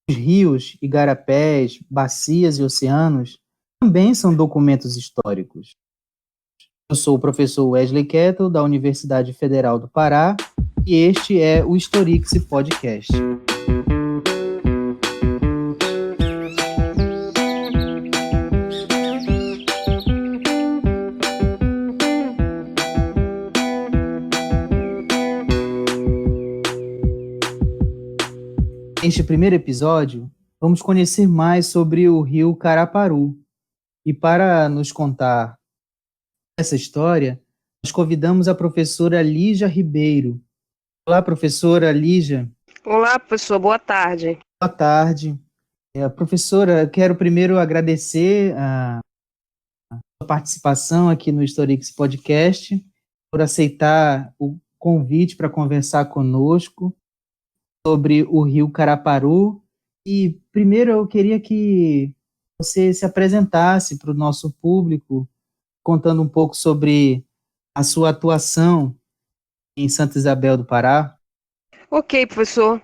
Os rios, igarapés, bacias e oceanos também são documentos históricos. Eu sou o professor Wesley Kettle, da Universidade Federal do Pará, e este é o Historix Podcast. Neste primeiro episódio, vamos conhecer mais sobre o rio Caraparu. E para nos contar essa história, nós convidamos a professora Lígia Ribeiro. Olá, professora Lígia. Olá, professor. Boa tarde. Boa tarde. Professora, quero primeiro agradecer a sua participação aqui no Historix Podcast, por aceitar o convite para conversar conosco sobre o rio Caraparu. E primeiro eu queria que você se apresentasse para o nosso público, contando um pouco sobre a sua atuação em Santa Isabel do Pará. Ok, professor.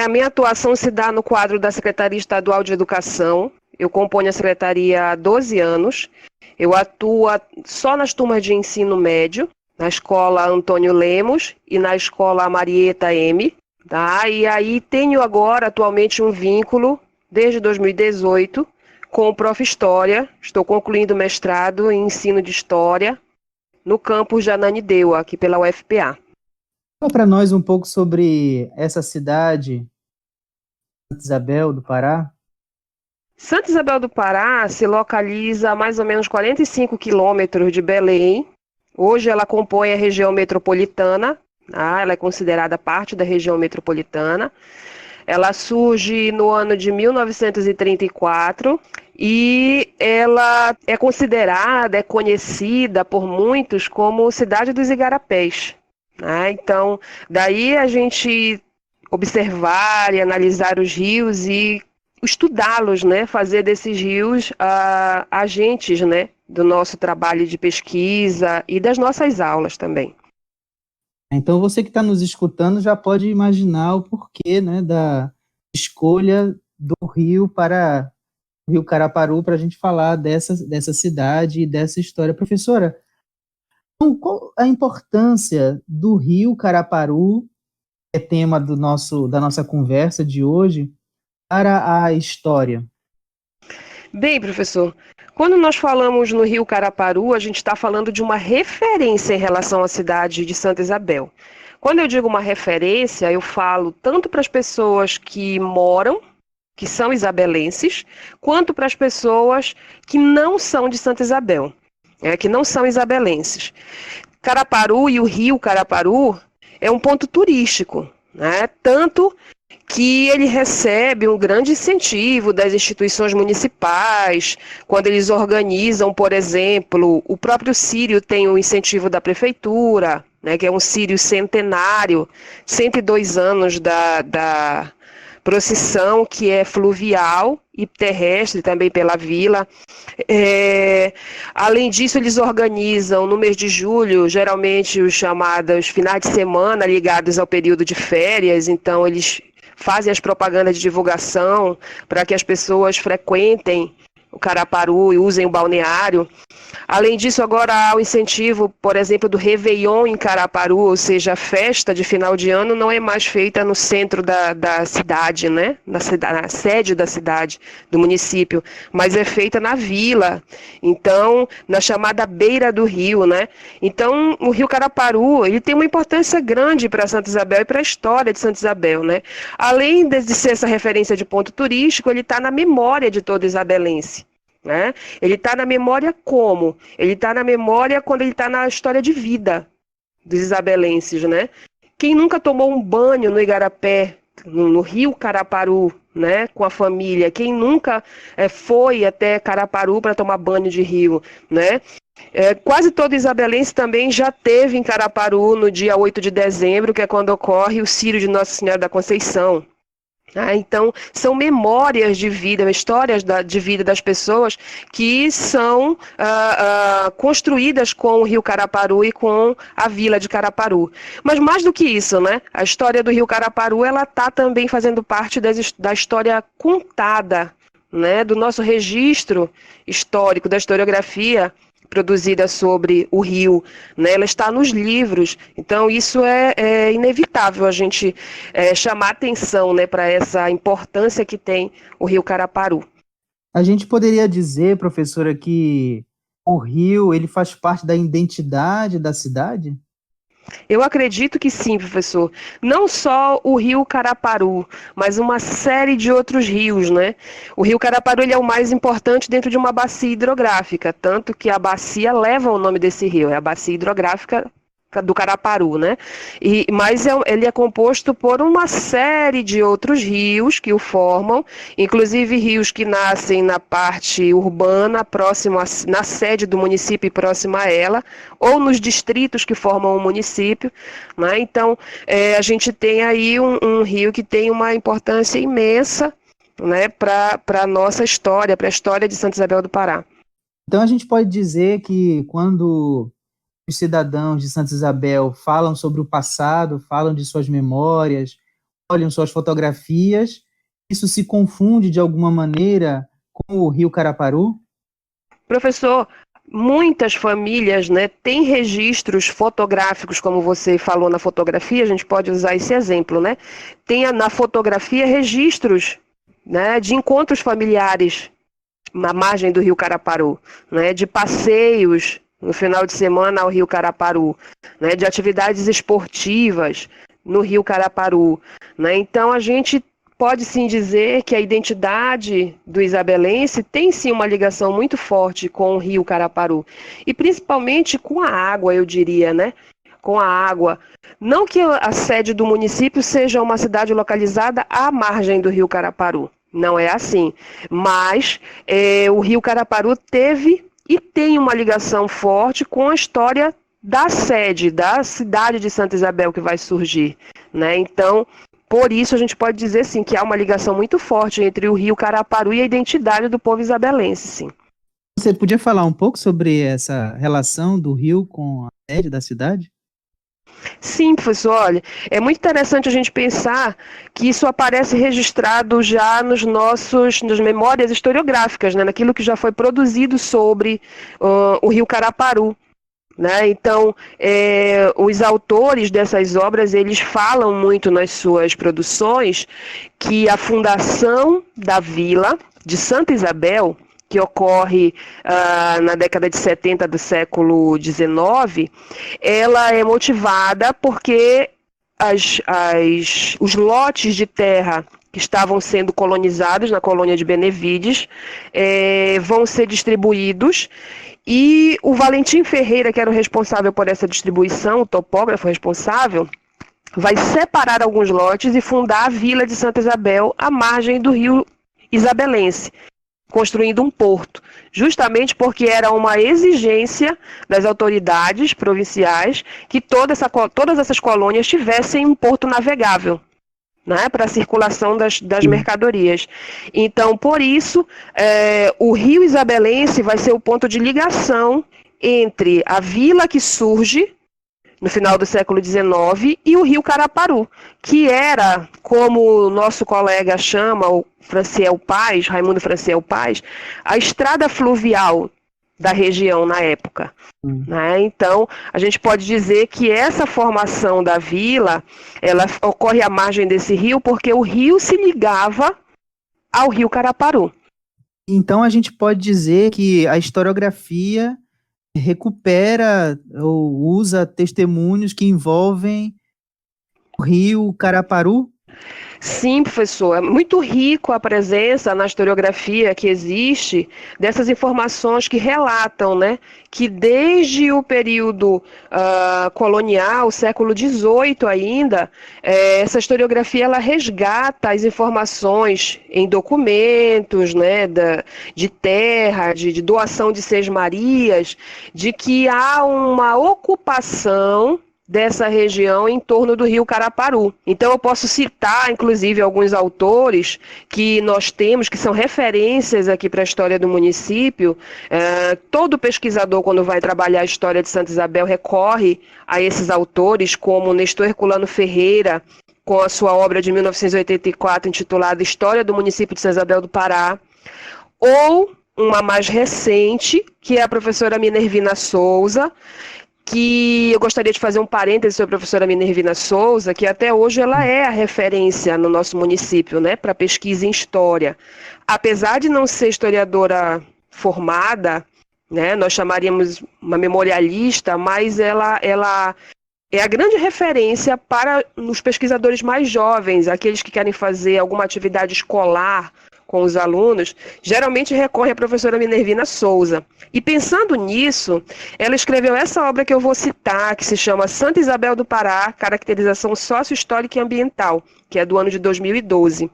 A minha atuação se dá no quadro da Secretaria Estadual de Educação. Eu componho a secretaria há 12 anos. Eu atuo só nas turmas de ensino médio, na escola Antônio Lemos e na escola Marieta M. Tá? E aí tenho agora, atualmente, um vínculo, desde 2018, com o Prof. História. Estou concluindo o mestrado em ensino de História no campus de Ananindeua, aqui pela UFPA. Fala para nós um pouco sobre essa cidade, Santa Isabel do Pará. Santa Isabel do Pará se localiza a mais ou menos 45 quilômetros de Belém. Hoje ela compõe a região metropolitana. Ela é considerada parte da região metropolitana. Ela surge no ano de 1934 e ela é considerada, é conhecida por muitos como Cidade dos Igarapés. Então, daí a gente observar e analisar os rios e estudá-los, fazer desses rios agentes, do nosso trabalho de pesquisa e das nossas aulas também. Então, você que está nos escutando já pode imaginar o porquê, da escolha do rio para o rio Caraparu, para a gente falar dessa cidade e dessa história. Professora, então, qual a importância do rio Caraparu, que é tema da nossa conversa de hoje, para a história? Bem, professor, quando nós falamos no rio Caraparu, a gente está falando de uma referência em relação à cidade de Santa Isabel. Quando eu digo uma referência, eu falo tanto para as pessoas que moram, que são isabelenses, quanto para as pessoas que não são de Santa Isabel, que não são isabelenses. Caraparu e o rio Caraparu é um ponto turístico, tanto que ele recebe um grande incentivo das instituições municipais, quando eles organizam, por exemplo, o próprio Círio tem um incentivo da prefeitura, que é um Círio centenário, 102 anos da procissão, que é fluvial e terrestre também pela vila. Além disso, eles organizam no mês de julho, geralmente os chamados finais de semana ligados ao período de férias, então eles fazem as propagandas de divulgação para que as pessoas frequentem o Caraparu e usem o balneário. Além disso, agora há o incentivo, por exemplo, do Réveillon em Caraparu, ou seja, a festa de final de ano não é mais feita no centro da cidade, na sede da cidade, do município, mas é feita na vila, então, na chamada beira do rio, Então, o rio Caraparu, ele tem uma importância grande para Santa Isabel e para a história de Santa Isabel, Além de ser essa referência de ponto turístico, ele está na memória de todo isabelense. Ele está na memória como? Ele está na memória quando ele está na história de vida dos isabelenses, Quem nunca tomou um banho no igarapé, no rio Caraparu, com a família? Quem nunca foi até Caraparu para tomar banho de rio, Quase todo isabelense também já teve em Caraparu no dia 8 de dezembro, que é quando ocorre o Círio de Nossa Senhora da Conceição. Então, são memórias de vida, histórias de vida das pessoas que são construídas com o Rio Caraparu e com a vila de Caraparu. Mas mais do que isso, né? A história do Rio Caraparu, ela está também fazendo parte da história contada, né? Do nosso registro histórico, da historiografia produzida sobre o rio, né? Ela está nos livros, então isso é inevitável a gente chamar atenção, né, para essa importância que tem o rio Caraparu. A gente poderia dizer, professora, que o rio ele faz parte da identidade da cidade? Eu acredito que sim, professor. Não só o rio Caraparu, mas uma série de outros rios, né? O rio Caraparu ele é o mais importante dentro de uma bacia hidrográfica, tanto que a bacia leva o nome desse rio, é a bacia hidrográfica do Caraparu, né? Mas ele é composto por uma série de outros rios que o formam, inclusive rios que nascem na parte urbana, na sede do município e próxima a ela, ou nos distritos que formam o município, né? Então, a gente tem aí um rio que tem uma importância imensa, né, para a nossa história, para a história de Santa Isabel do Pará. Então, a gente pode dizer que quando os cidadãos de Santa Isabel falam sobre o passado, falam de suas memórias, olham suas fotografias, isso se confunde de alguma maneira com o rio Caraparu? Professor, muitas famílias, né, têm registros fotográficos, como você falou na fotografia, a gente pode usar esse exemplo, né? Tem na fotografia registros, né, de encontros familiares na margem do rio Caraparu, né, de passeios no final de semana ao rio Caraparu, né, de atividades esportivas no rio Caraparu, né? Então a gente pode sim dizer que a identidade do isabelense tem sim uma ligação muito forte com o rio Caraparu, e principalmente com a água, eu diria, né? Com a água. Não que a sede do município seja uma cidade localizada à margem do rio Caraparu, não é assim, mas o rio Caraparu teve e tem uma ligação forte com a história da sede, da cidade de Santa Isabel que vai surgir, né? Então, por isso a gente pode dizer sim que há uma ligação muito forte entre o rio Caraparu e a identidade do povo isabelense, sim. Você podia falar um pouco sobre essa relação do rio com a sede da cidade? Sim, professor, olha, é muito interessante a gente pensar que isso aparece registrado já nas memórias historiográficas, né, naquilo que já foi produzido sobre o rio Caraparu, né? Então, os autores dessas obras, eles falam muito nas suas produções que a fundação da vila de Santa Isabel, que ocorre na década de 70 do século XIX, ela é motivada porque os lotes de terra que estavam sendo colonizados na colônia de Benevides vão ser distribuídos, e o Valentim Ferreira, que era o responsável por essa distribuição, o topógrafo responsável, vai separar alguns lotes e fundar a vila de Santa Isabel à margem do rio Isabelense, construindo um porto, justamente porque era uma exigência das autoridades provinciais que todas essas colônias tivessem um porto navegável, né, para a circulação das mercadorias. Então, por isso, o rio Isabelense vai ser o ponto de ligação entre a vila que surge no final do século XIX e o rio Caraparu, que era, como o nosso colega chama, o Franciel Paz, Raimundo Franciel Paz, a estrada fluvial da região na época. Né? Então, a gente pode dizer que essa formação da vila, ela ocorre à margem desse rio porque o rio se ligava ao rio Caraparu. Então, a gente pode dizer que a historiografia recupera ou usa testemunhos que envolvem o rio Caraparu? Sim, professor, é muito rico a presença na historiografia que existe dessas informações que relatam, né, que desde o período colonial, século XVIII ainda, essa historiografia ela resgata as informações em documentos, né, de terra, de doação de sesmarias, de que há uma ocupação dessa região em torno do rio Caraparu. Então eu posso citar, inclusive, alguns autores que nós temos, que são referências aqui para a história do município. Todo pesquisador, quando vai trabalhar a história de Santa Isabel, recorre a esses autores, como Nestor Herculano Ferreira, com a sua obra de 1984, intitulada História do Município de Santa Isabel do Pará, ou uma mais recente, que é a professora Minervina Souza, que eu gostaria de fazer um parêntese sobre a professora Minervina Souza, que até hoje ela é a referência no nosso município, né, para pesquisa em história. Apesar de não ser historiadora formada, né, nós chamaríamos uma memorialista, mas ela é a grande referência para os pesquisadores mais jovens, aqueles que querem fazer alguma atividade escolar com os alunos, geralmente recorre à professora Minervina Souza. E pensando nisso, ela escreveu essa obra que eu vou citar, que se chama Santa Isabel do Pará, Caracterização Sócio-Histórica e Ambiental, que é do ano de 2012.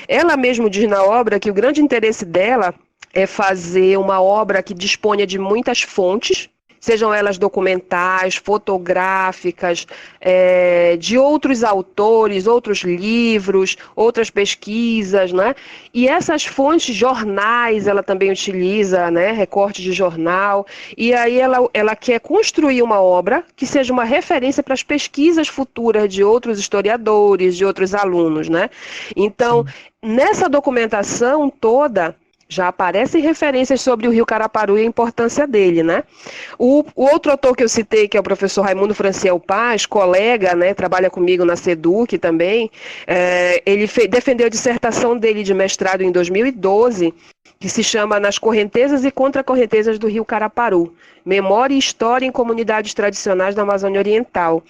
Ela mesmo diz na obra que o grande interesse dela é fazer uma obra que disponha de muitas fontes, sejam elas documentais, fotográficas, de outros autores, outros livros, outras pesquisas, né? E essas fontes, jornais, ela também utiliza, né? Recorte de jornal, e aí ela quer construir uma obra que seja uma referência para as pesquisas futuras de outros historiadores, de outros alunos, né? Então, nessa documentação toda, já aparecem referências sobre o rio Caraparu e a importância dele, né? O outro autor que eu citei, que é o professor Raimundo Franciel Paz, colega, né, trabalha comigo na SEDUC também, ele defendeu a dissertação dele de mestrado em 2012, que se chama Nas Correntezas e Contracorrentezas do Rio Caraparu, Memória e História em Comunidades Tradicionais da Amazônia Oriental,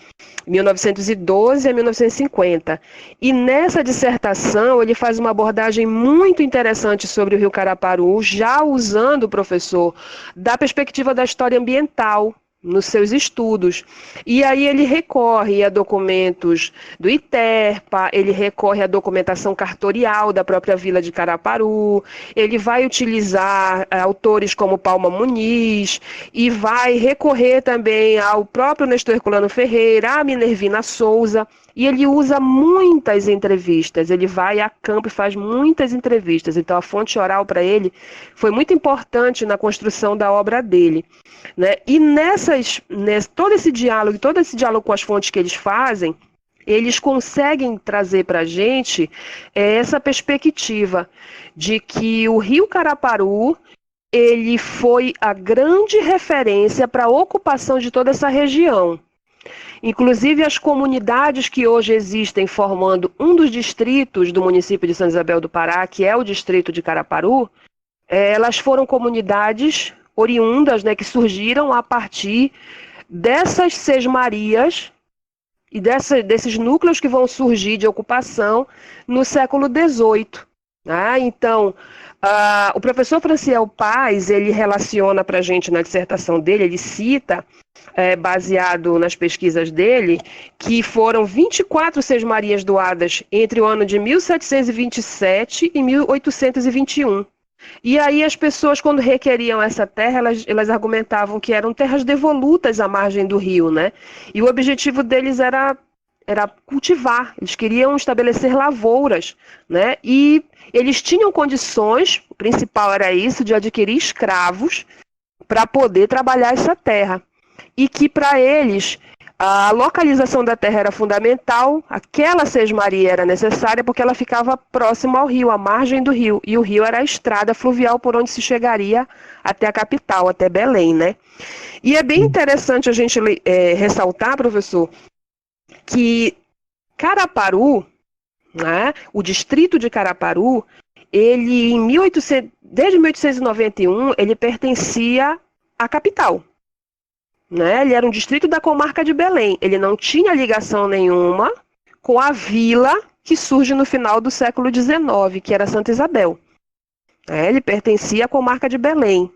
1912 a 1950. E nessa dissertação ele faz uma abordagem muito interessante sobre o Rio Caraparu, já usando, o professor, da perspectiva da história ambiental, nos seus estudos. E aí ele recorre a documentos do ITERPA, ele recorre à documentação cartorial da própria vila de Caraparu, ele vai utilizar autores como Palma Muniz e vai recorrer também ao próprio Nestor Herculano Ferreira, a Minervina Souza, e ele usa muitas entrevistas, ele vai a campo e faz muitas entrevistas, então a fonte oral para ele foi muito importante na construção da obra dele, né? E todo esse diálogo com as fontes que eles fazem, eles conseguem trazer para a gente essa perspectiva de que o Rio Caraparu, ele foi a grande referência para a ocupação de toda essa região. Inclusive as comunidades que hoje existem formando um dos distritos do município de Santa Isabel do Pará, que é o distrito de Caraparu, elas foram comunidades oriundas, né, que surgiram a partir dessas sesmarias e desses núcleos que vão surgir de ocupação no século XVIII. Então, o professor Franciel Paz, ele relaciona para a gente na dissertação dele, ele cita, baseado nas pesquisas dele, que foram 24 sesmarias doadas entre o ano de 1727 e 1821. E aí as pessoas, quando requeriam essa terra, elas argumentavam que eram terras devolutas à margem do rio, né? E o objetivo deles era cultivar, eles queriam estabelecer lavouras, né? E eles tinham condições, o principal era isso, de adquirir escravos para poder trabalhar essa terra. E que para eles a localização da terra era fundamental, aquela sesmaria era necessária porque ela ficava próxima ao rio, à margem do rio, e o rio era a estrada fluvial por onde se chegaria até a capital, até Belém, né? E é bem interessante a gente ressaltar, professor, que Caraparu, né, o distrito de Caraparu, ele desde 1891, ele pertencia à capital. Né? Ele era um distrito da comarca de Belém. Ele não tinha ligação nenhuma com a vila que surge no final do século XIX, que era Santa Isabel. Ele pertencia à comarca de Belém.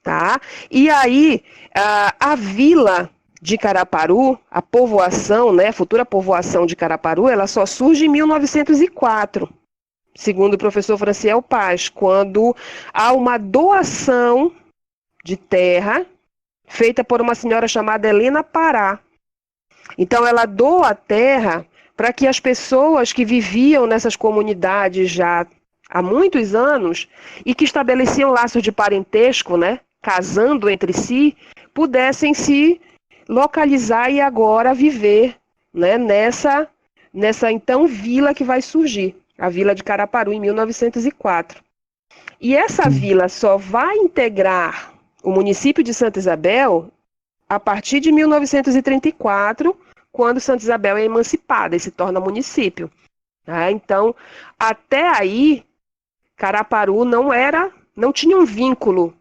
Tá? E aí, a vila de Caraparu, a povoação, né, a futura povoação de Caraparu, ela só surge em 1904, segundo o professor Franciel Paz, quando há uma doação de terra feita por uma senhora chamada Helena Pará. Então ela doa a terra para que as pessoas que viviam nessas comunidades já há muitos anos e que estabeleciam laços de parentesco, né, casando entre si, pudessem se localizar e agora viver, né, nessa então vila que vai surgir, a Vila de Caraparu, em 1904. E essa vila só vai integrar o município de Santa Isabel a partir de 1934, quando Santa Isabel é emancipada e se torna município. Então, até aí, Caraparu não tinha um vínculo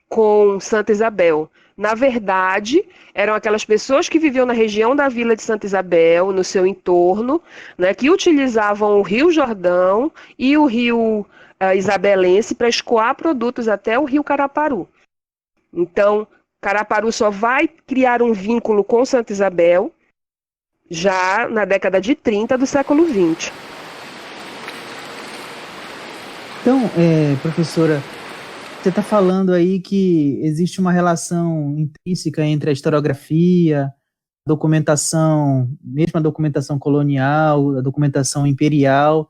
com Santa Isabel. Na verdade, eram aquelas pessoas que viviam na região da Vila de Santa Isabel, no seu entorno, né, que utilizavam o Rio Jordão e o Rio Isabelense para escoar produtos até o Rio Caraparu. Então, Caraparu só vai criar um vínculo com Santa Isabel já na década de 30 do século XX. Então, professora, você está falando aí que existe uma relação intrínseca entre a historiografia, mesmo a documentação colonial, a documentação imperial,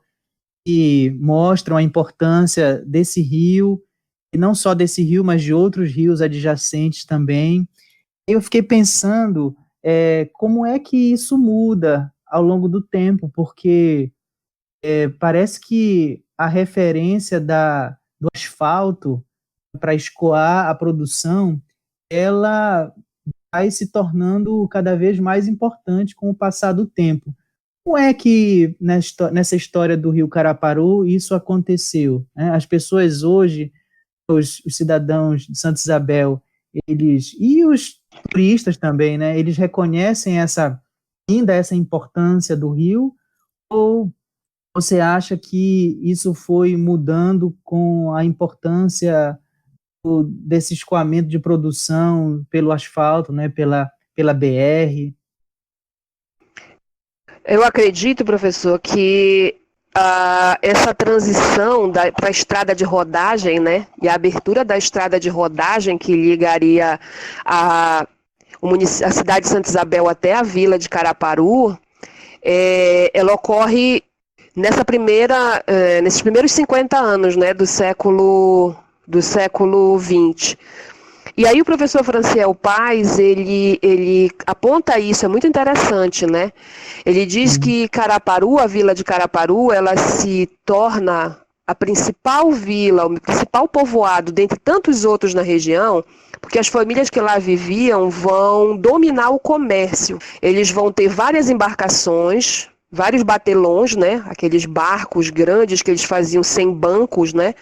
que mostram a importância desse rio, e não só desse rio, mas de outros rios adjacentes também. Eu fiquei pensando como é que isso muda ao longo do tempo, porque parece que a referência do asfalto para escoar a produção, ela vai se tornando cada vez mais importante com o passar do tempo. Como é que nessa história do Rio Caraparu isso aconteceu, né? As pessoas hoje, os cidadãos de Santa Isabel, e os turistas também, né? Eles reconhecem ainda essa importância do rio, ou você acha que isso foi mudando com a importância desse escoamento de produção pelo asfalto, né, pela BR? Eu acredito, professor, que essa transição para a estrada de rodagem, né, e a abertura da estrada de rodagem que ligaria a cidade de Santa Isabel até a vila de Caraparu, ela ocorre nesses primeiros 50 anos, né, do século XX. E aí o professor Franciel Paz, ele aponta isso, é muito interessante, né? Ele diz que Caraparu, a vila de Caraparu, ela se torna a principal vila, o principal povoado, dentre tantos outros na região, porque as famílias que lá viviam vão dominar o comércio. Eles vão ter várias embarcações, vários batelões, né? Aqueles barcos grandes que eles faziam sem bancos, né?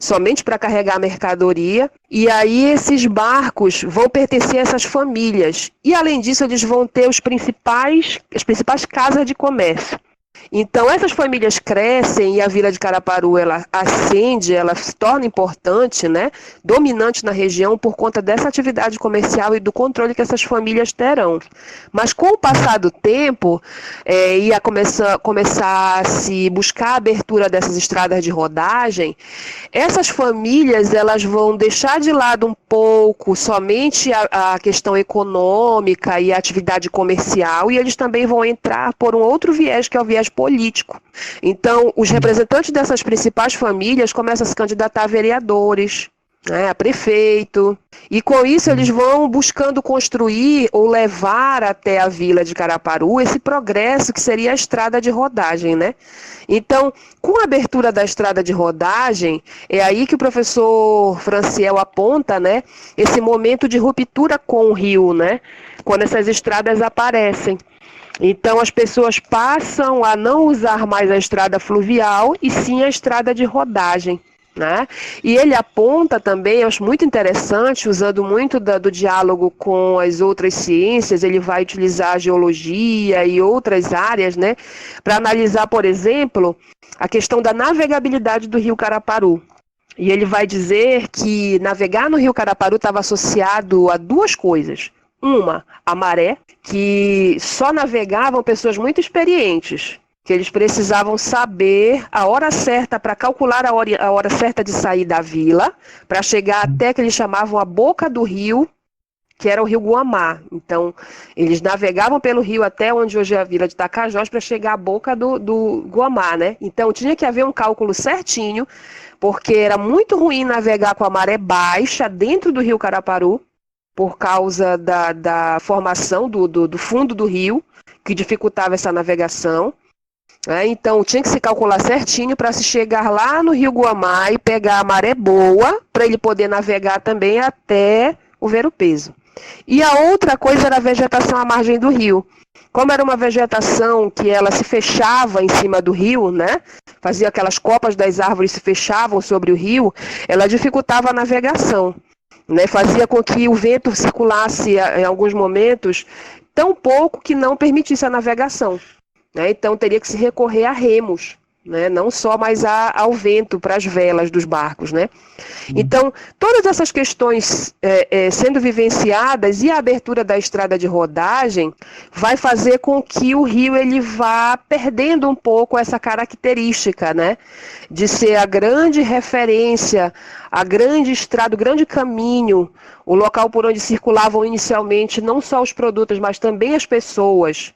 Somente para carregar a mercadoria. E aí esses barcos vão pertencer a essas famílias. E além disso, eles vão ter as principais casas de comércio. Então essas famílias crescem e a Vila de Caraparu ela ascende, ela se torna importante, né, dominante na região por conta dessa atividade comercial e do controle que essas famílias terão. Mas com o passar do tempo, ia começar a se buscar a abertura dessas estradas de rodagem, essas famílias elas vão deixar de lado um pouco somente a questão econômica e a atividade comercial, e eles também vão entrar por um outro viés, que é o viés político. Então, os representantes dessas principais famílias começam a se candidatar a vereadores, né, a prefeito, e com isso eles vão buscando construir ou levar até a vila de Caraparu esse progresso que seria a estrada de rodagem, né? Então, com a abertura da estrada de rodagem, é aí que o professor Franciel aponta, né, esse momento de ruptura com o rio, né, quando essas estradas aparecem. Então as pessoas passam a não usar mais a estrada fluvial e sim a estrada de rodagem, né? E ele aponta também, eu acho muito interessante, usando muito do diálogo com as outras ciências, ele vai utilizar a geologia e outras áreas, né, para analisar, por exemplo, a questão da navegabilidade do rio Caraparu. E ele vai dizer que navegar no rio Caraparu estava associado a duas coisas. Uma, a maré, que só navegavam pessoas muito experientes, que eles precisavam saber a hora certa para calcular a hora certa de sair da vila, para chegar até que eles chamavam a boca do rio, que era o rio Guamá. Então, eles navegavam pelo rio até onde hoje é a vila de Tapajós para chegar à boca do Guamá, né? Então, tinha que haver um cálculo certinho, porque era muito ruim navegar com a maré baixa dentro do rio Caraparu, por causa da formação do fundo do rio, que dificultava essa navegação. Então, tinha que se calcular certinho para se chegar lá no rio Guamá e pegar a maré boa, para ele poder navegar também até o Ver-o-Peso. E a outra coisa era a vegetação à margem do rio. Como era uma vegetação que ela se fechava em cima do rio, né? Fazia aquelas copas das árvores se fechavam sobre o rio, ela dificultava a navegação, né? Fazia com que o vento circulasse em alguns momentos tão pouco que não permitisse a navegação, né? Então teria que se recorrer a remos, né? Não só mais ao vento para as velas dos barcos, né? Então, todas essas questões sendo vivenciadas e a abertura da estrada de rodagem vai fazer com que o rio ele vá perdendo um pouco essa característica, né? De ser a grande referência, a grande estrada, o grande caminho, o local por onde circulavam inicialmente não só os produtos, mas também as pessoas,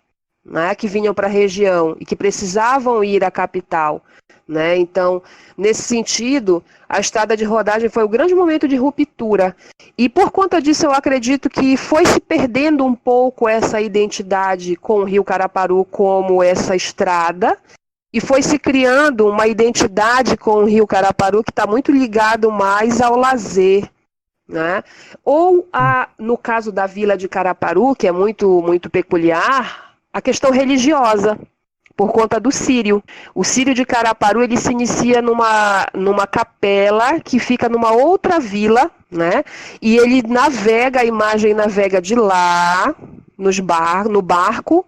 né, que vinham para a região e que precisavam ir à capital, né? Então, nesse sentido, a estrada de rodagem foi o grande momento de ruptura. E por conta disso, eu acredito que foi se perdendo um pouco essa identidade com o Rio Caraparu como essa estrada, e foi se criando uma identidade com o Rio Caraparu que está muito ligado mais ao lazer, né? Ou, no caso da vila de Caraparu, que é muito, muito peculiar, a questão religiosa, por conta do Círio. O Círio de Caraparu, ele se inicia numa capela que fica numa outra vila, né? E ele navega, a imagem navega de lá, no barco,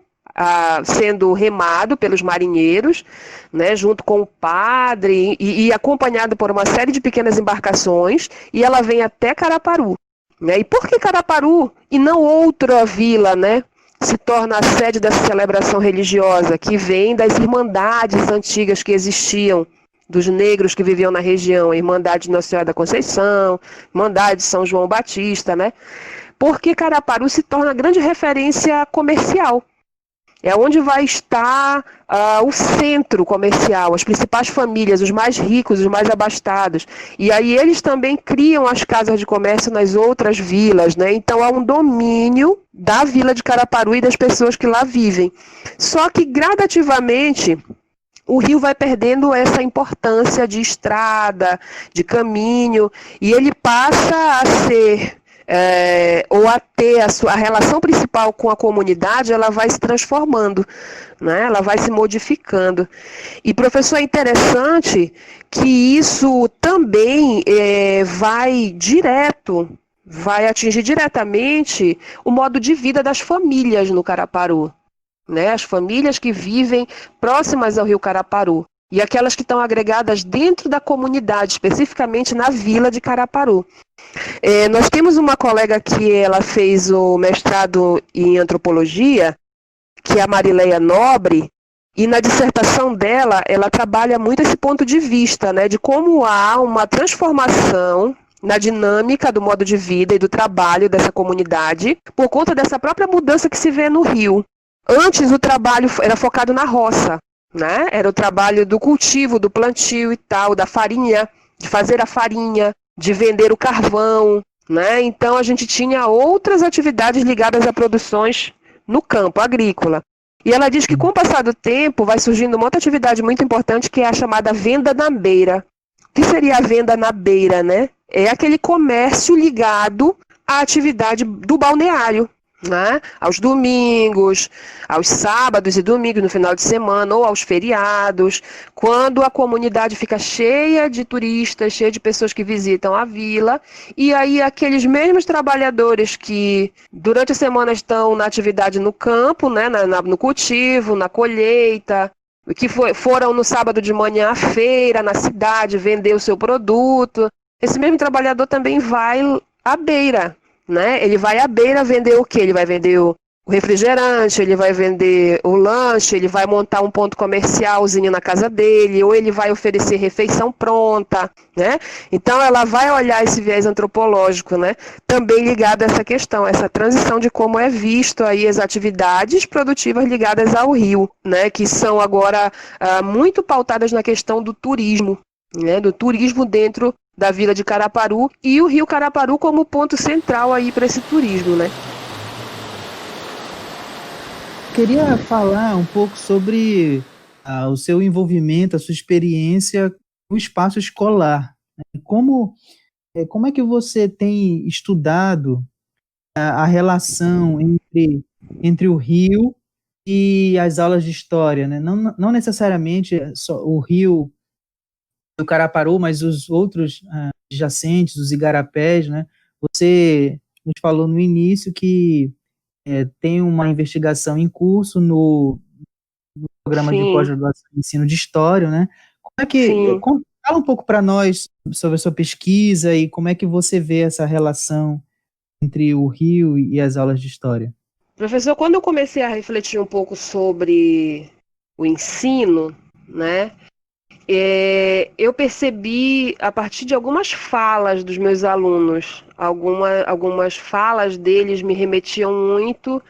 sendo remado pelos marinheiros, né, junto com o padre e acompanhado por uma série de pequenas embarcações, e ela vem até Caraparu, né? E por que Caraparu e não outra vila, né, se torna a sede dessa celebração religiosa, que vem das irmandades antigas que existiam, dos negros que viviam na região, a Irmandade de Nossa Senhora da Conceição, Irmandade de São João Batista, né? Porque Caraparu se torna grande referência comercial. É onde vai estar o centro comercial, as principais famílias, os mais ricos, os mais abastados. E aí eles também criam as casas de comércio nas outras vilas, né? Então há um domínio da vila de Caraparu e das pessoas que lá vivem. Só que gradativamente o rio vai perdendo essa importância de estrada, de caminho, e ele passa a ser... ou a ter a relação principal com a comunidade, ela vai se transformando, né? Ela vai se modificando. E, professor, é interessante que isso também vai atingir diretamente o modo de vida das famílias no Caraparu, né? As famílias que vivem próximas ao rio Caraparu. E aquelas que estão agregadas dentro da comunidade, especificamente na vila de Caraparu. Nós temos uma colega que ela fez o mestrado em antropologia, que é a Marileia Nobre, e na dissertação dela, ela trabalha muito esse ponto de vista, né, de como há uma transformação na dinâmica do modo de vida e do trabalho dessa comunidade, por conta dessa própria mudança que se vê no rio. Antes o trabalho era focado na roça, né? Era o trabalho do cultivo, do plantio e tal, da farinha, de fazer a farinha, de vender o carvão, né? Então a gente tinha outras atividades ligadas a produções no campo agrícola. E ela diz que com o passar do tempo vai surgindo uma outra atividade muito importante, que é a chamada venda na beira. O que seria a venda na beira, né? É aquele comércio ligado à atividade do balneário, né? Aos domingos, aos sábados e domingos no final de semana, ou aos feriados, quando a comunidade fica cheia de turistas, cheia de pessoas que visitam a vila, e aí aqueles mesmos trabalhadores que durante a semana estão na atividade no campo, né? No cultivo, na colheita, que foram no sábado de manhã à feira, na cidade, vender o seu produto, esse mesmo trabalhador também vai à beira, né? Ele vai à beira vender o quê? Ele vai vender o o refrigerante, ele vai vender o lanche, ele vai montar um ponto comercialzinho na casa dele, ou ele vai oferecer refeição pronta, né? Então ela vai olhar esse viés antropológico, né? Também ligado a essa questão, essa transição de como é visto aí as atividades produtivas ligadas ao rio, né? Que são agora muito pautadas na questão do turismo, né? Do turismo dentro da vila de Caraparu e o rio Caraparu como ponto central aí para esse turismo, né? Queria falar um pouco sobre o seu envolvimento, a sua experiência no espaço escolar. Né? Como é que você tem estudado a relação entre o Rio e as aulas de história, né? Não necessariamente só o Rio do Caraparu, mas os outros adjacentes, os igarapés, né? Você nos falou no início que tem uma investigação em curso no programa de Sim, pós-graduação em ensino de história, né? Como é que sim. fala um pouco para nós sobre a sua pesquisa e como é que você vê essa relação entre o Rio e as aulas de história? Professor, quando eu comecei a refletir um pouco sobre o ensino, né, eu percebi a partir de algumas falas dos meus alunos, algumas falas deles me remetiam muito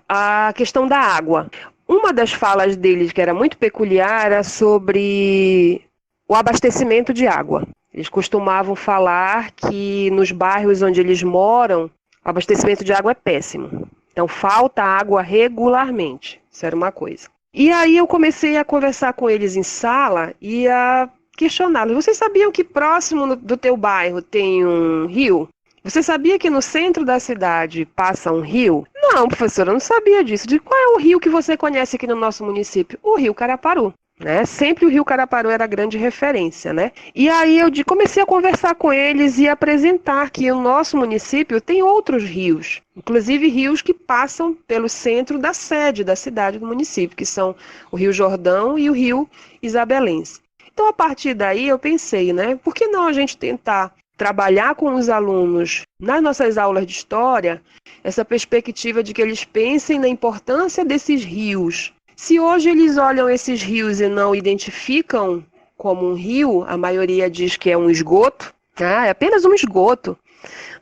à questão da água. Uma das falas deles, que era muito peculiar, era sobre o abastecimento de água. Eles costumavam falar que nos bairros onde eles moram, o abastecimento de água é péssimo. Então falta água regularmente. Isso era uma coisa. E aí eu comecei a conversar com eles em sala e a questioná-los. Vocês sabiam que próximo do teu bairro tem um rio? Você sabia que no centro da cidade passa um rio? Não, professora, eu não sabia disso. De qual é o rio que você conhece aqui no nosso município? O Rio Caraparu. Né? Sempre o Rio Caraparu era a grande referência, né? E aí eu comecei a conversar com eles e apresentar que o nosso município tem outros rios, inclusive rios que passam pelo centro da sede da cidade do município, que são o Rio Jordão e o Rio Isabelense. Então, a partir daí, eu pensei, né? Por que não a gente tentar trabalhar com os alunos nas nossas aulas de história essa perspectiva de que eles pensem na importância desses rios. Se hoje eles olham esses rios e não identificam como um rio, a maioria diz que é um esgoto, é apenas um esgoto.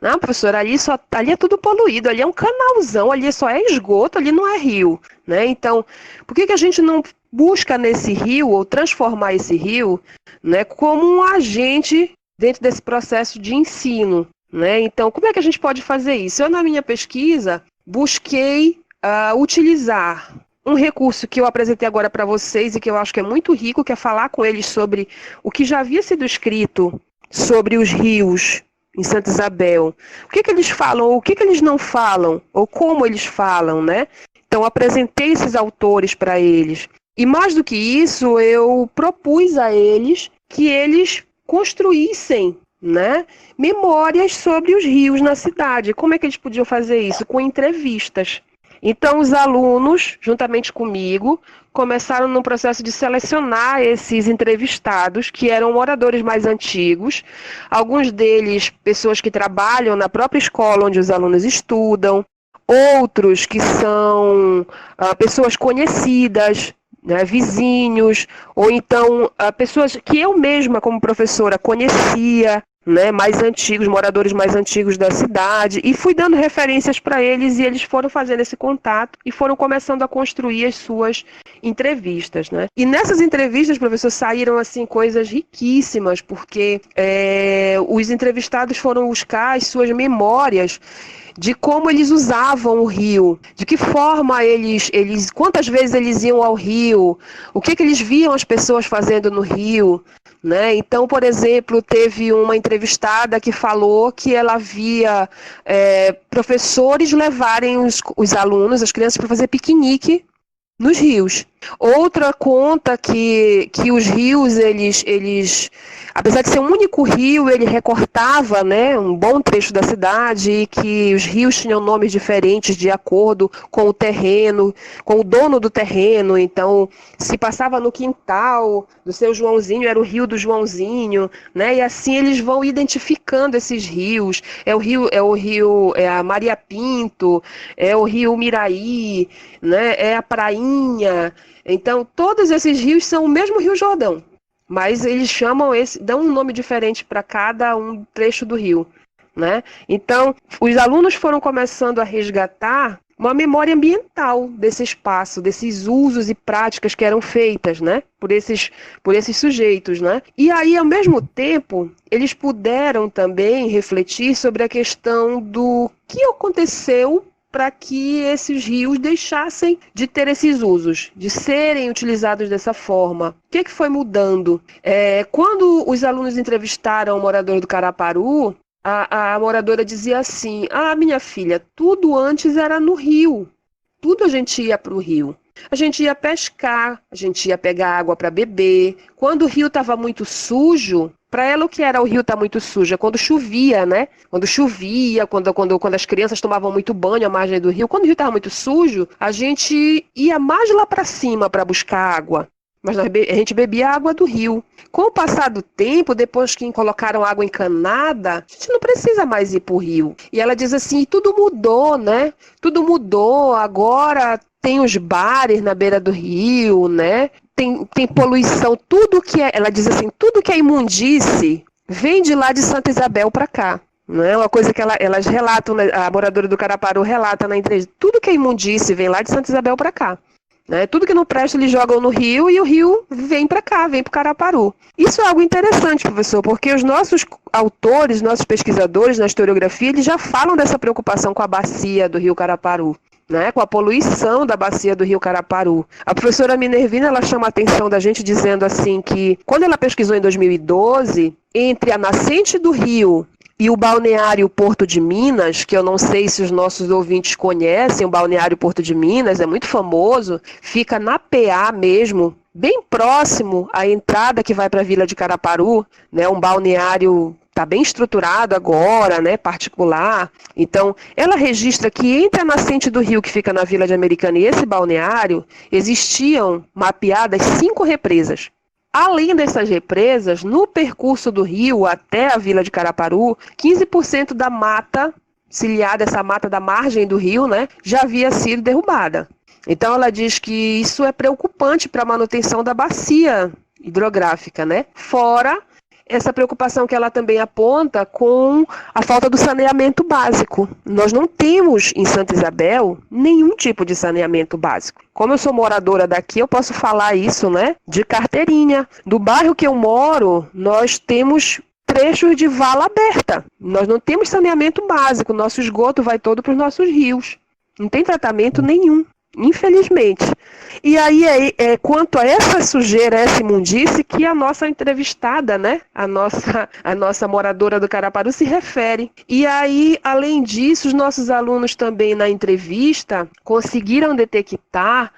Não, professor, ali é tudo poluído, ali é um canalzão, ali só é esgoto, ali não é rio. Né? Então, por que a gente não busca nesse rio, ou transformar esse rio, né, como um agente dentro desse processo de ensino? Né? Então, como é que a gente pode fazer isso? Eu, na minha pesquisa, busquei utilizar um recurso que eu apresentei agora para vocês e que eu acho que é muito rico, que é falar com eles sobre o que já havia sido escrito sobre os rios em Santa Isabel. O que eles falam, ou o que eles não falam, ou como eles falam, né? Então, apresentei esses autores para eles. E mais do que isso, eu propus a eles que eles construíssem, né, memórias sobre os rios na cidade. Como é que eles podiam fazer isso? Com entrevistas. Então, os alunos, juntamente comigo, começaram no processo de selecionar esses entrevistados, que eram moradores mais antigos, alguns deles pessoas que trabalham na própria escola onde os alunos estudam, outros que são pessoas conhecidas, né, vizinhos, ou então pessoas que eu mesma, como professora, conhecia, né, mais antigos, moradores mais antigos da cidade, e fui dando referências para eles, e eles foram fazendo esse contato e foram começando a construir as suas entrevistas. Né? E nessas entrevistas, professor, saíram assim coisas riquíssimas, porque os entrevistados foram buscar as suas memórias de como eles usavam o rio, de que forma quantas vezes eles iam ao rio, o que eles viam as pessoas fazendo no rio. Né? Então, por exemplo, teve uma entrevistada que falou que ela via professores levarem os alunos, as crianças, para fazer piquenique nos rios. Outra conta que os rios, eles, apesar de ser um único rio, ele recortava, né, um bom trecho da cidade, e que os rios tinham nomes diferentes de acordo com o terreno, com o dono do terreno. Então, se passava no quintal do seu Joãozinho, era o rio do Joãozinho, né? E assim eles vão identificando esses rios. É a Maria Pinto, é o rio Miraí, né? É a Prainha. Então, todos esses rios são o mesmo Rio Jordão, mas eles dão um nome diferente para cada um trecho do rio, né? Então, os alunos foram começando a resgatar uma memória ambiental desse espaço, desses usos e práticas que eram feitas, né, por esses sujeitos, né? E aí, ao mesmo tempo, eles puderam também refletir sobre a questão do que aconteceu para que esses rios deixassem de ter esses usos, de serem utilizados dessa forma. O que foi mudando? Quando os alunos entrevistaram o morador do Caraparu, a moradora dizia assim: minha filha, tudo antes era no rio, tudo a gente ia para o rio. A gente ia pescar, a gente ia pegar água para beber. Quando o rio estava muito sujo, para ela o que era o rio estar muito sujo? É quando chovia, né? Quando chovia, quando as crianças tomavam muito banho à margem do rio. Quando o rio estava muito sujo, a gente ia mais lá para cima para buscar água. Mas a gente bebia água do rio. Com o passar do tempo, depois que colocaram água encanada, a gente não precisa mais ir para o rio. E ela diz assim, tudo mudou, né? Tudo mudou, agora tem os bares na beira do rio, né? Tem poluição, ela diz assim, tudo que é imundice vem de lá de Santa Isabel para cá. Não é uma coisa que elas relatam, né? A moradora do Caraparu relata na entrevista, tudo que é imundice vem lá de Santa Isabel para cá. Né? Tudo que não presta eles jogam no rio e o rio vem para cá, vem para o Caraparu. Isso é algo interessante, professor, porque os nossos autores, nossos pesquisadores na historiografia, eles já falam dessa preocupação com a bacia do rio Caraparu, né? Com a poluição da bacia do rio Caraparu. A professora Minervina, ela chama a atenção da gente dizendo assim que quando ela pesquisou em 2012, entre a nascente do rio e o balneário Porto de Minas, que eu não sei se os nossos ouvintes conhecem, o balneário Porto de Minas é muito famoso, fica na PA mesmo, bem próximo à entrada que vai para a Vila de Caraparu, né? Um balneário está bem estruturado agora, né? Particular. Então, ela registra que entre a nascente do rio que fica na Vila de Americana e esse balneário, existiam mapeadas 5 represas. Além dessas represas, no percurso do rio até a Vila de Caraparu, 15% da mata ciliar, essa mata da margem do rio, né, já havia sido derrubada. Então ela diz que isso é preocupante para a manutenção da bacia hidrográfica, né? Fora essa preocupação que ela também aponta com a falta do saneamento básico. Nós não temos em Santa Isabel nenhum tipo de saneamento básico. Como eu sou moradora daqui, eu posso falar isso, né, de carteirinha. Do bairro que eu moro, nós temos trechos de vala aberta. Nós não temos saneamento básico. Nosso esgoto vai todo para os nossos rios. Não tem tratamento nenhum, infelizmente. E aí quanto a essa sujeira, essa imundice, que a nossa entrevistada, né, a nossa moradora do Caraparu se refere. E aí, além disso, os nossos alunos também na entrevista conseguiram detectar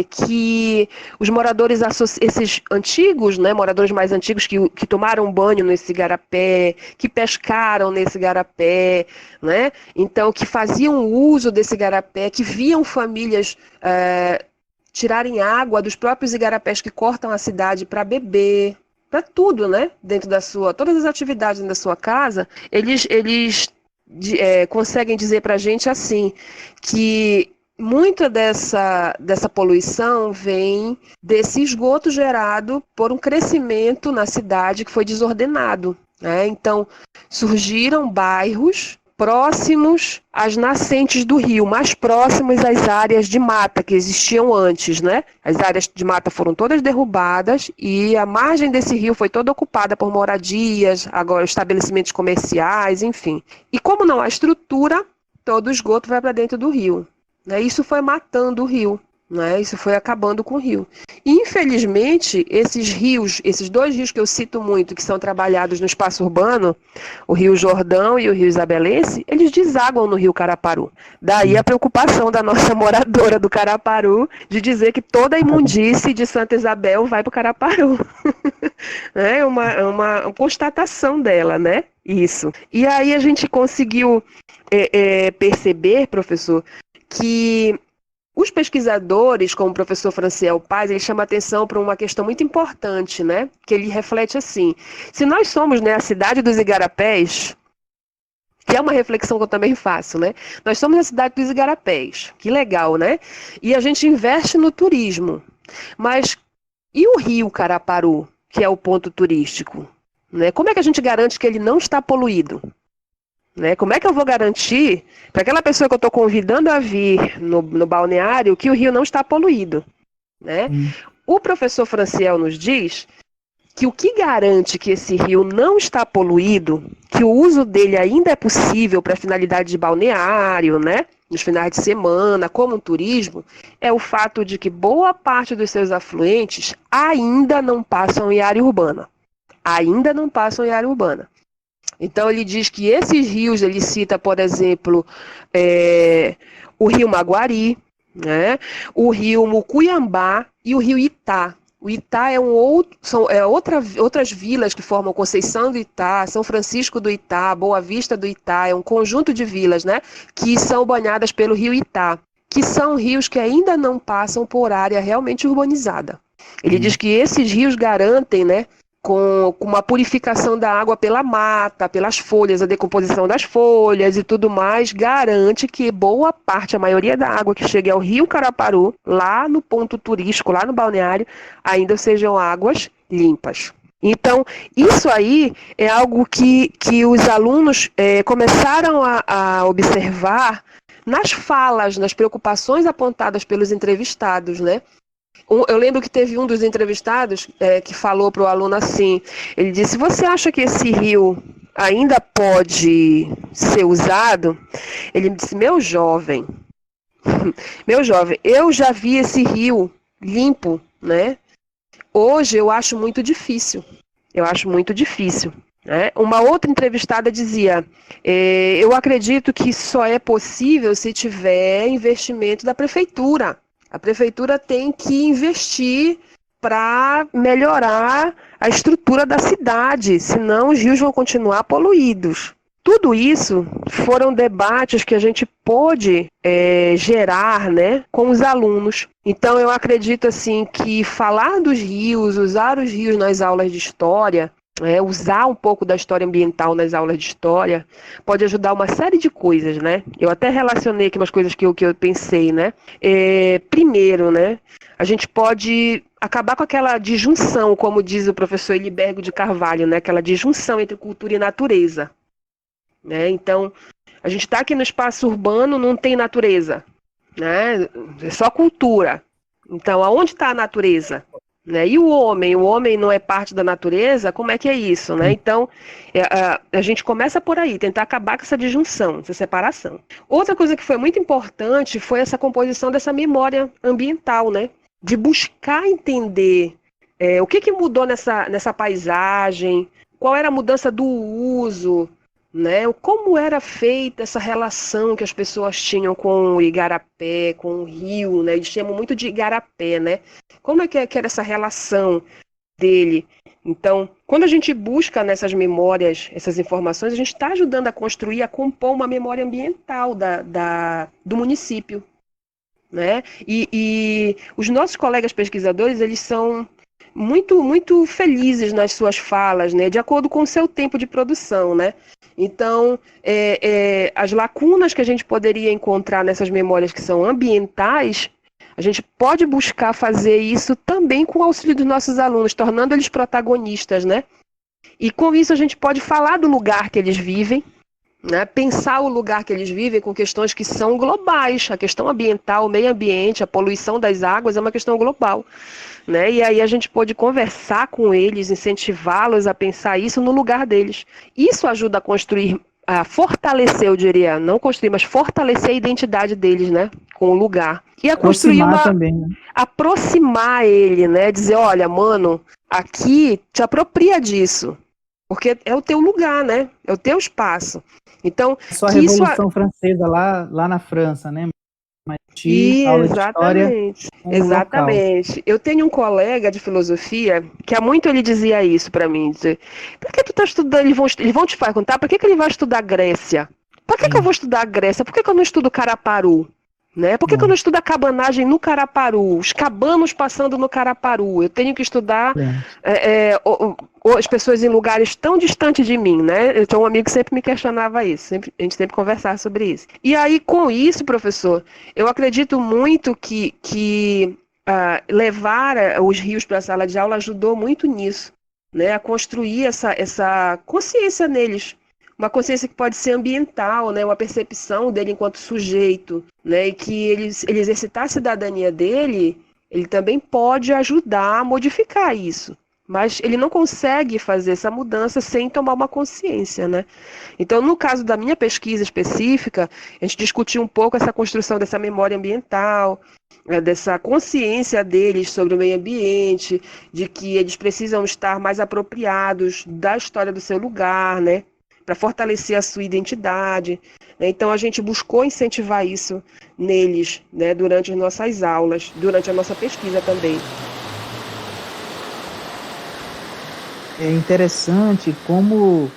que os moradores, esses antigos, né, moradores mais antigos que tomaram banho nesse igarapé, que pescaram nesse igarapé, né, então que faziam uso desse igarapé, que viam famílias tirarem água dos próprios igarapés que cortam a cidade para beber, para tudo, né, dentro da todas as atividades dentro da sua casa, eles conseguem dizer para a gente assim, que muita dessa poluição vem desse esgoto gerado por um crescimento na cidade que foi desordenado, né? Então, surgiram bairros próximos às nascentes do rio, mais próximos às áreas de mata que existiam antes, né? As áreas de mata foram todas derrubadas e a margem desse rio foi toda ocupada por moradias, agora estabelecimentos comerciais, enfim. E como não há estrutura, todo o esgoto vai para dentro do rio. Isso foi matando o rio. né? Isso foi acabando com o rio. E, infelizmente, esses rios, esses dois rios que eu cito muito, que são trabalhados no espaço urbano, o Rio Jordão e o Rio Isabelense, eles desaguam no Rio Caraparu. Daí a preocupação da nossa moradora do Caraparu de dizer que toda a imundície de Santa Isabel vai para o Caraparu. É uma constatação dela, né? Isso. E aí a gente conseguiu perceber, professor, que os pesquisadores, como o professor Franciel Paz, ele chama atenção para uma questão muito importante, né? Que ele reflete assim: se nós somos, né, a cidade dos igarapés, que é uma reflexão que eu também faço, né? Nós somos a cidade dos igarapés, que legal, né? E a gente investe no turismo. Mas e o Rio Caraparu, que é o ponto turístico? Né? Como é que a gente garante que ele não está poluído? Né? Como é que eu vou garantir para aquela pessoa que eu estou convidando a vir no balneário que o rio não está poluído? Né? O professor Franciel nos diz que o que garante que esse rio não está poluído, que o uso dele ainda é possível para finalidade de balneário, né? Nos finais de semana, como um turismo, é o fato de que boa parte dos seus afluentes ainda não passam em área urbana. Ainda não passam em área urbana. Então, ele diz que esses rios, ele cita, por exemplo, o rio Maguari, né, o rio Mucuyambá e o rio Itá. O Itá são outras vilas que formam Conceição do Itá, São Francisco do Itá, Boa Vista do Itá, é um conjunto de vilas, né, que são banhadas pelo rio Itá, que são rios que ainda não passam por área realmente urbanizada. Ele diz que esses rios garantem, né, com uma purificação da água pela mata, pelas folhas, a decomposição das folhas e tudo mais, garante que boa parte, a maioria da água que chega ao Rio Caraparu, lá no ponto turístico, lá no balneário, ainda sejam águas limpas. Então, isso aí é algo que os alunos começaram a observar nas falas, nas preocupações apontadas pelos entrevistados, né? Eu lembro que teve um dos entrevistados que falou para o aluno assim, ele disse: você acha que esse rio ainda pode ser usado? Ele me disse: meu jovem, eu já vi esse rio limpo, né? Hoje eu acho muito difícil, né? Uma outra entrevistada dizia: eu acredito que só é possível se tiver investimento da prefeitura. A prefeitura tem que investir para melhorar a estrutura da cidade, senão os rios vão continuar poluídos. Tudo isso foram debates que a gente pôde gerar, né, com os alunos. Então, eu acredito assim, que falar dos rios, usar os rios nas aulas de história, usar um pouco da história ambiental nas aulas de história, pode ajudar uma série de coisas, né? Eu até relacionei aqui umas coisas que eu pensei, né? Primeiro, né? A gente pode acabar com aquela disjunção, como diz o professor Elibergo de Carvalho, né? Aquela disjunção entre cultura e natureza, né? Então, a gente está aqui no espaço urbano, não tem natureza, né? É só cultura. Então, aonde está a natureza? Né? E o homem não é parte da natureza, como é que é isso? Né? Então, a gente começa por aí, tentar acabar com essa disjunção, essa separação. Outra coisa que foi muito importante foi essa composição dessa memória ambiental, né? De buscar entender o que mudou nessa paisagem, qual era a mudança do uso, né? Como era feita essa relação que as pessoas tinham com o igarapé, com o rio, né? Eles chamam muito de igarapé, né? Como é que era essa relação dele? Então, quando a gente busca nessas memórias, essas informações, a gente está ajudando a construir, a compor uma memória ambiental do município, né? E os nossos colegas pesquisadores, eles são muito, muito felizes nas suas falas, né? De acordo com o seu tempo de produção, né? Então, as lacunas que a gente poderia encontrar nessas memórias que são ambientais, a gente pode buscar fazer isso também com o auxílio dos nossos alunos, tornando eles protagonistas, né? E com isso a gente pode falar do lugar que eles vivem, né? Pensar o lugar que eles vivem com questões que são globais. A questão ambiental, o meio ambiente, a poluição das águas é uma questão global, né? E aí a gente pode conversar com eles, incentivá-los a pensar isso no lugar deles. Isso ajuda a construir, a fortalecer, eu diria, não construir, mas fortalecer a identidade deles, né? com o lugar. E a construir também, né? Aproximar ele, né? Dizer, olha, mano, aqui te apropria disso, porque é o teu lugar, né? É o teu espaço. Então, só a Revolução Francesa lá na França, né? Mas aula de história. Exatamente. Eu tenho um colega de filosofia que há muito ele dizia isso para mim, dizer, por que tu tá estudando, eles vão te perguntar, por que ele vai estudar Grécia? Por que eu vou estudar Grécia? Por que eu não estudo Caraparu? Né? Por que eu não estudo a cabanagem no Caraparu? Os cabanos passando no Caraparu. Eu tenho que estudar as pessoas em lugares tão distantes de mim, né? Eu tinha um amigo que sempre me questionava isso, a gente sempre conversava sobre isso. E aí, com isso, professor, eu acredito muito que levar os rios para a sala de aula ajudou muito nisso, né? A construir essa consciência neles. Uma consciência que pode ser ambiental, né? Uma percepção dele enquanto sujeito, né? E que ele exercitar a cidadania dele, ele também pode ajudar a modificar isso. Mas ele não consegue fazer essa mudança sem tomar uma consciência, né? Então, no caso da minha pesquisa específica, a gente discutiu um pouco essa construção dessa memória ambiental, dessa consciência deles sobre o meio ambiente, de que eles precisam estar mais apropriados da história do seu lugar, né? Para fortalecer a sua identidade. Então, a gente buscou incentivar isso neles, né, durante as nossas aulas, durante a nossa pesquisa também. É interessante como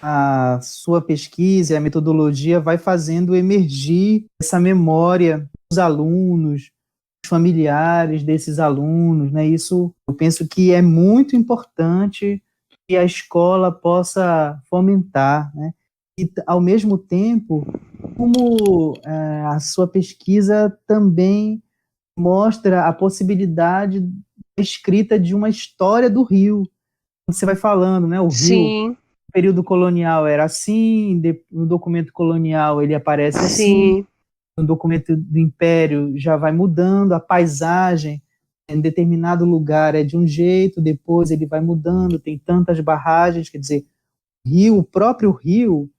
a sua pesquisa e a metodologia vai fazendo emergir essa memória dos alunos, dos familiares desses alunos, né? Isso eu penso que é muito importante que a escola possa fomentar, né? E, ao mesmo tempo, como a sua pesquisa também mostra a possibilidade da escrita de uma história do Rio. Você vai falando, né? O Rio, no período colonial era assim, no documento colonial ele aparece assim, no documento do Império já vai mudando, a paisagem em determinado lugar é de um jeito, depois ele vai mudando, tem tantas barragens, quer dizer, o próprio Rio,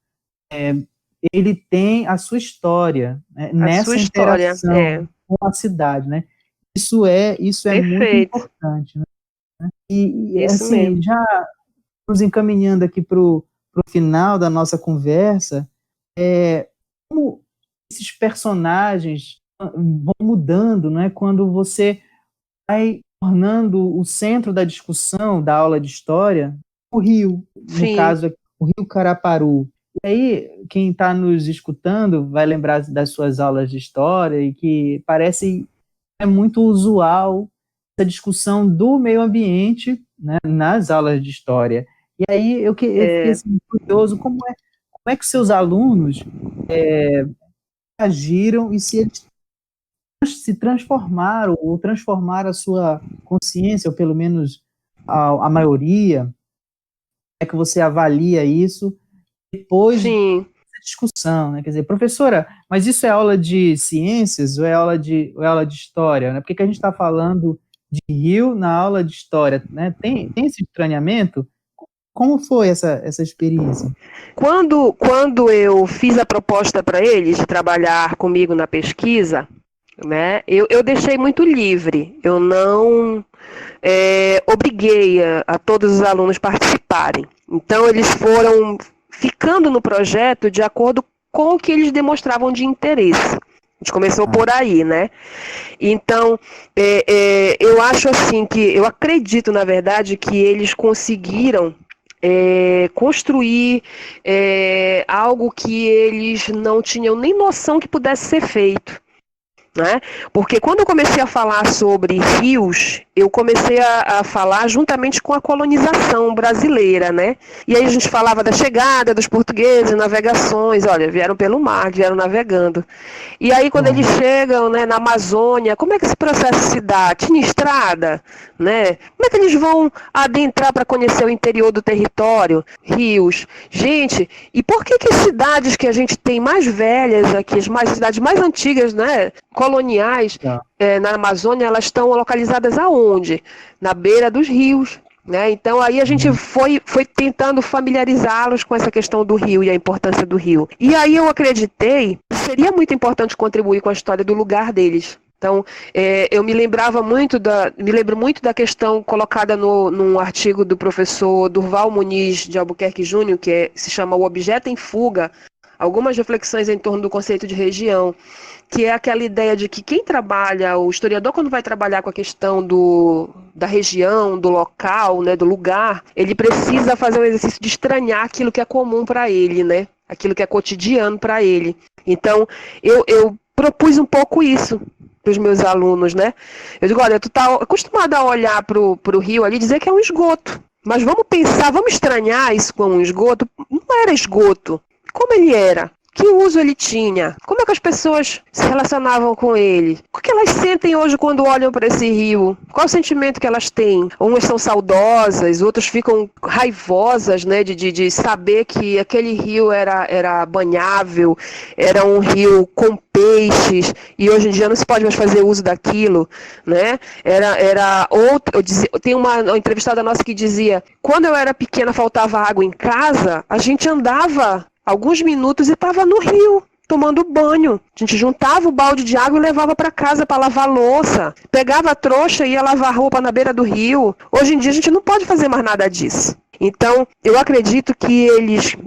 ele tem a sua história, né, nessa interação com a cidade, né? Isso é muito importante, né? E assim, mesmo. Já nos encaminhando aqui para o final da nossa conversa, como esses personagens vão mudando, né? Quando você vai tornando o centro da discussão da aula de história o rio, no caso, o Rio Caraparu. E aí, quem está nos escutando vai lembrar das suas aulas de história e que parece muito usual essa discussão do meio ambiente, né, nas aulas de história. E aí eu fiquei assim, curioso, como é que seus alunos agiram e se eles se transformaram ou transformaram a sua consciência, ou pelo menos a maioria. Como é que você avalia isso depois da discussão, né? Quer dizer, professora, mas isso é aula de ciências ou é aula de história? Né? Por que a gente está falando de Rio na aula de história? Né? Tem esse estranhamento? Como foi essa experiência? Quando eu fiz a proposta para eles de trabalhar comigo na pesquisa, né, eu deixei muito livre, eu não obriguei a todos os alunos participarem. Então, eles foram ficando no projeto de acordo com o que eles demonstravam de interesse. A gente começou por aí, né? Então, eu acho assim eu acredito, na verdade, que eles conseguiram construir algo que eles não tinham nem noção que pudesse ser feito. Né? Porque quando eu comecei a falar sobre rios, eu comecei a falar juntamente com a colonização brasileira, né? E aí a gente falava da chegada dos portugueses, navegações, olha, vieram pelo mar, vieram navegando. E aí quando eles chegam, né, na Amazônia, como é que esse processo se dá? Tinha estrada, né? Como é que eles vão adentrar para conhecer o interior do território? Rios. Gente, e por que as cidades que a gente tem mais velhas aqui, as cidades mais antigas, né, coloniais, na Amazônia, elas estão localizadas aonde? Na beira dos rios. né? Então aí a gente foi tentando familiarizá-los com essa questão do rio e a importância do rio. E aí eu acreditei que seria muito importante contribuir com a história do lugar deles. Então, eu me lembro muito da questão colocada num artigo do professor Durval Muniz de Albuquerque Júnior, que se chama O Objeto em Fuga, algumas reflexões em torno do conceito de região, que é aquela ideia de que quem trabalha, o historiador quando vai trabalhar com a questão da região, do local, né, do lugar, ele precisa fazer um exercício de estranhar aquilo que é comum para ele, né, aquilo que é cotidiano para ele. Então, eu propus um pouco isso para os meus alunos, né? Eu digo, olha, tu tá acostumado a olhar para o rio ali e dizer que é um esgoto, mas vamos pensar, vamos estranhar isso como um esgoto. Não era esgoto. Como ele era? Que uso ele tinha? Como é que as pessoas se relacionavam com ele? O que elas sentem hoje quando olham para esse rio? Qual o sentimento que elas têm? Umas são saudosas, outras ficam raivosas, né, de saber que aquele rio era banhável, era um rio com peixes, e hoje em dia não se pode mais fazer uso daquilo, né? Tem uma entrevistada nossa que dizia, quando eu era pequena faltava água em casa, a gente andava alguns minutos e estava no rio, tomando banho. A gente juntava o balde de água e levava para casa para lavar louça. Pegava a trouxa e ia lavar roupa na beira do rio. Hoje em dia a gente não pode fazer mais nada disso. Então, eu acredito que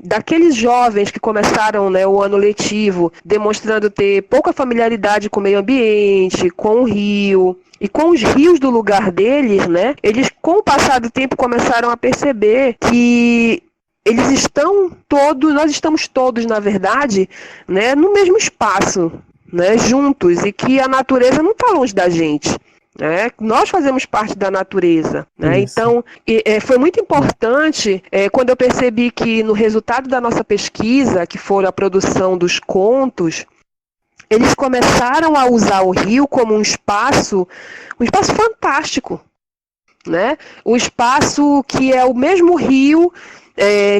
daqueles jovens que começaram, né, o ano letivo, demonstrando ter pouca familiaridade com o meio ambiente, com o rio, e com os rios do lugar deles, né, eles, com o passar do tempo, começaram a perceber que nós estamos todos, na verdade, né, no mesmo espaço, né, juntos, e que a natureza não está longe da gente. Nós fazemos parte da natureza, né? Então, foi muito importante quando eu percebi que no resultado da nossa pesquisa, que foi a produção dos contos, eles começaram a usar o rio como um espaço fantástico, né? Um espaço que é o mesmo rio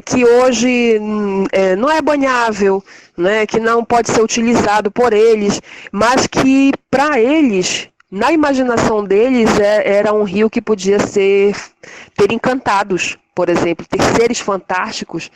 que hoje não é banhável, né? Que não pode ser utilizado por eles, mas que para eles, na imaginação deles, era um rio que podia ter encantados, por exemplo, ter seres fantásticos,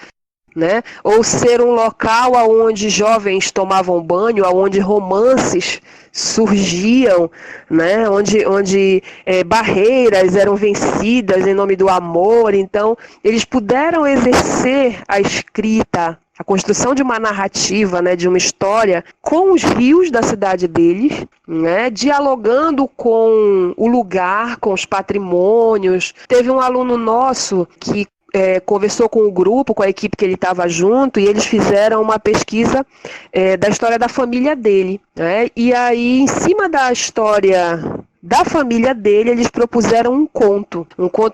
né? Ou ser um local onde jovens tomavam banho, onde romances surgiam, né? Onde barreiras eram vencidas em nome do amor. Então, eles puderam exercer a escrita, a construção de uma narrativa, né, de uma história, com os rios da cidade deles, né, dialogando com o lugar, com os patrimônios. Teve um aluno nosso que conversou com o grupo, com a equipe que ele estava junto, e eles fizeram uma pesquisa da história da família dele, né? E aí, em cima da história da família dele, eles propuseram um conto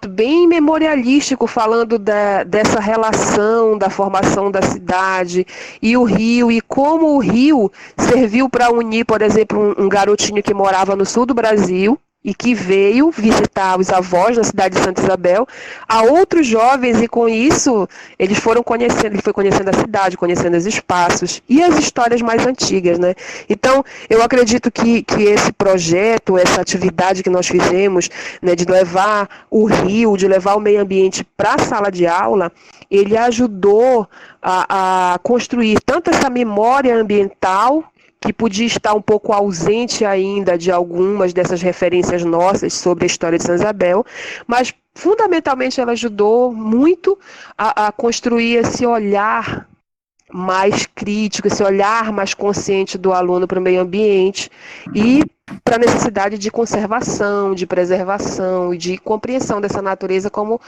bem memorialístico, falando dessa relação, da formação da cidade e o rio, e como o rio serviu para unir, por exemplo, um garotinho que morava no sul do Brasil, e que veio visitar os avós na cidade de Santa Isabel, a outros jovens, e com isso ele foi conhecendo a cidade, conhecendo os espaços e as histórias mais antigas, né? Então, eu acredito que esse projeto, essa atividade que nós fizemos, né, de levar o rio, de levar o meio ambiente para a sala de aula, ele ajudou a construir tanto essa memória ambiental, que podia estar um pouco ausente ainda de algumas dessas referências nossas sobre a história de Santa Isabel, mas fundamentalmente ela ajudou muito a construir esse olhar mais crítico, esse olhar mais consciente do aluno para o meio ambiente e para a necessidade de conservação, de preservação e de compreensão dessa natureza como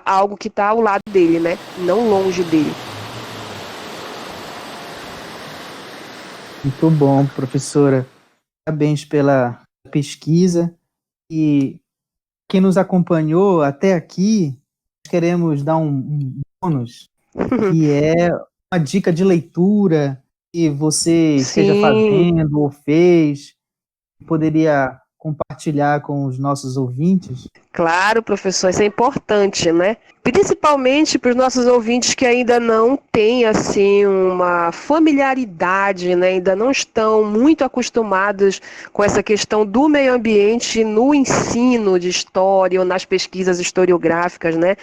algo que está ao lado dele, né? Não longe dele. Muito bom, professora. Parabéns pela pesquisa. E quem nos acompanhou até aqui, queremos dar um bônus, que é uma dica de leitura que você esteja fazendo ou fez, poderia compartilhar com os nossos ouvintes? Claro, professor, isso é importante, né? Principalmente para os nossos ouvintes que ainda não têm, assim, uma familiaridade, né? Ainda não estão muito acostumados com essa questão do meio ambiente no ensino de história ou nas pesquisas historiográficas, né?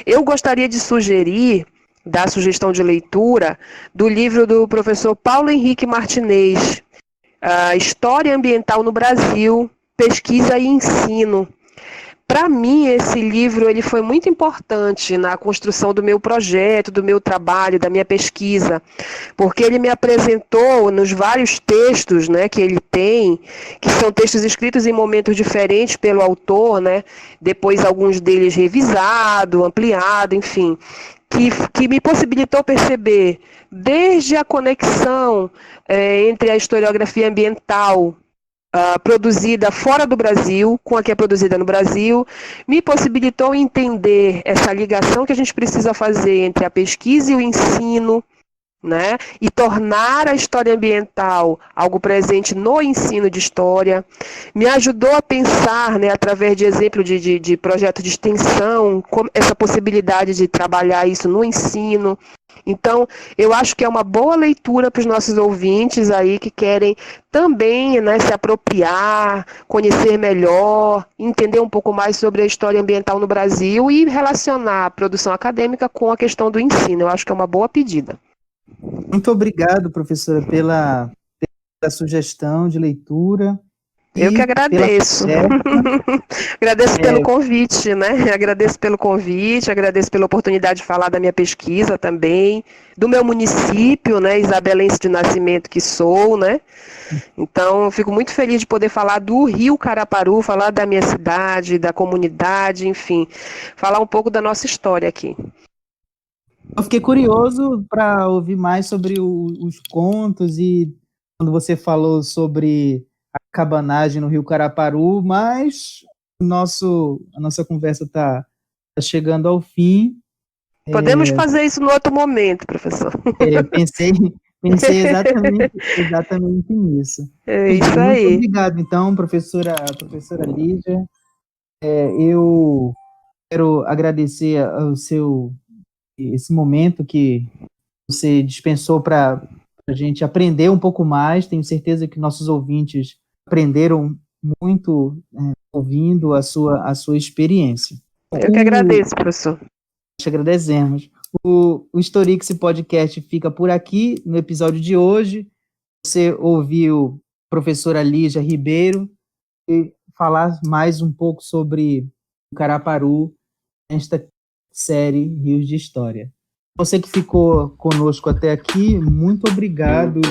Eu gostaria de sugerir, dar sugestão de leitura, do livro do professor Paulo Henrique Martinez, História Ambiental no Brasil, Pesquisa e Ensino. Para mim, esse livro ele foi muito importante na construção do meu projeto, do meu trabalho, da minha pesquisa, porque ele me apresentou nos vários textos, né, que ele tem, que são textos escritos em momentos diferentes pelo autor, né, depois alguns deles revisado, ampliado, enfim, que me possibilitou perceber desde a conexão entre a historiografia ambiental produzida fora do Brasil, com a que é produzida no Brasil, me possibilitou entender essa ligação que a gente precisa fazer entre a pesquisa e o ensino, né? E tornar a história ambiental algo presente no ensino de história. Me ajudou a pensar, né, através de exemplo de projeto de extensão, essa possibilidade de trabalhar isso no ensino. Então, eu acho que é uma boa leitura para os nossos ouvintes aí que querem também, né, se apropriar, conhecer melhor, entender um pouco mais sobre a história ambiental no Brasil e relacionar a produção acadêmica com a questão do ensino. Eu acho que é uma boa pedida. Muito obrigado, professora, pela sugestão de leitura. Eu que agradeço. Agradeço pelo convite, né? Agradeço pelo convite, agradeço pela oportunidade de falar da minha pesquisa também, do meu município, né? Isabelense de nascimento que sou, né? Então, eu fico muito feliz de poder falar do Rio Caraparu, falar da minha cidade, da comunidade, enfim, falar um pouco da nossa história aqui. Eu fiquei curioso para ouvir mais sobre os contos e quando você falou sobre a cabanagem no Rio Caraparu, mas a nossa conversa está chegando ao fim. Podemos fazer isso no outro momento, professor. Pensei exatamente nisso. Isso aí. Muito obrigado, então, professora Lígia. Eu quero agradecer esse momento que você dispensou para a gente aprender um pouco mais. Tenho certeza que nossos ouvintes aprenderam muito ouvindo a sua experiência. Eu que agradeço, professor. Te agradecemos. O Historix Podcast fica por aqui no episódio de hoje. Você ouviu a professora Lígia Ribeiro falar mais um pouco sobre o Caraparu nesta série Rios de História. Você que ficou conosco até aqui, muito obrigado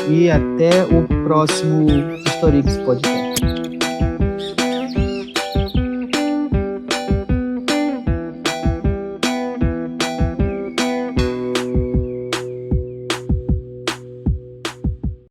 e até o próximo Historix Podcast.